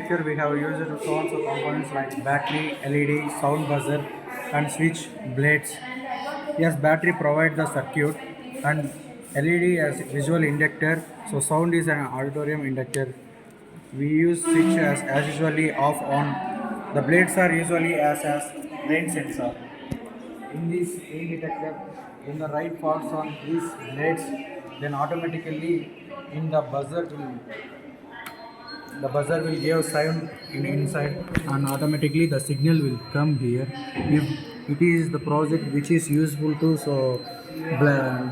architecture, we have used so and so components like battery, LED, sound buzzer, and switch blades. Yes, battery provides the circuit, and LED as visual inductor. So sound is an auditorium inductor. We use switch as usually off on. The blades are usually as rain sensor. In this rain detector, when the rain falls on these blades, then automatically in the buzzer will give sound inside, and automatically the signal will come here. If it is the project which is useful to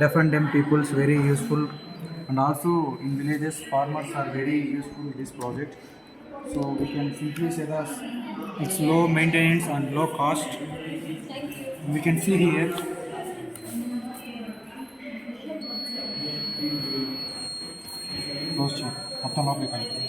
deaf and dumb people's very useful, and also in villages farmers are very useful with this project. So we can simply say that it's low maintenance and low cost. We can see here close check మొత్తం లోపలికి కలుపుతాం.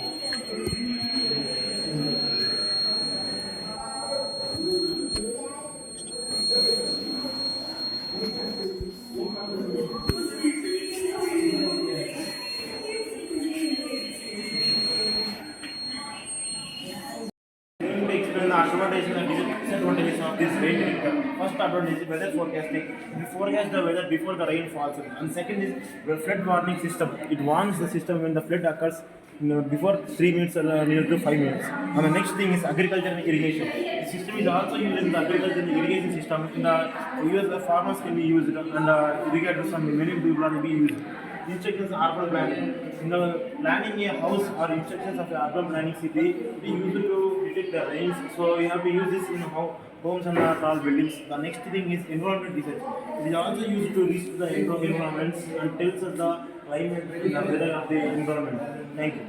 Going to explain the advantages and disadvantages of this rain detector. First advantage is weather forecasting. We forecast the weather before the rain falls. And second is the flood warning system. It warns the system when the flood occurs before 3 minutes or near to 5 minutes. And the next thing is agriculture and irrigation. The system is also used in the agriculture and irrigation system. In the US, the farmers can be used and irrigators and many people are be used. Instructions urban planning. In the planning a house or instructions of the urban planning city, we use it to detect the rains. So we have to use this in homes and tall buildings. The next thing is environment research. It is also used to research the environments and tells us the climate and the weather of the environment. Thank you.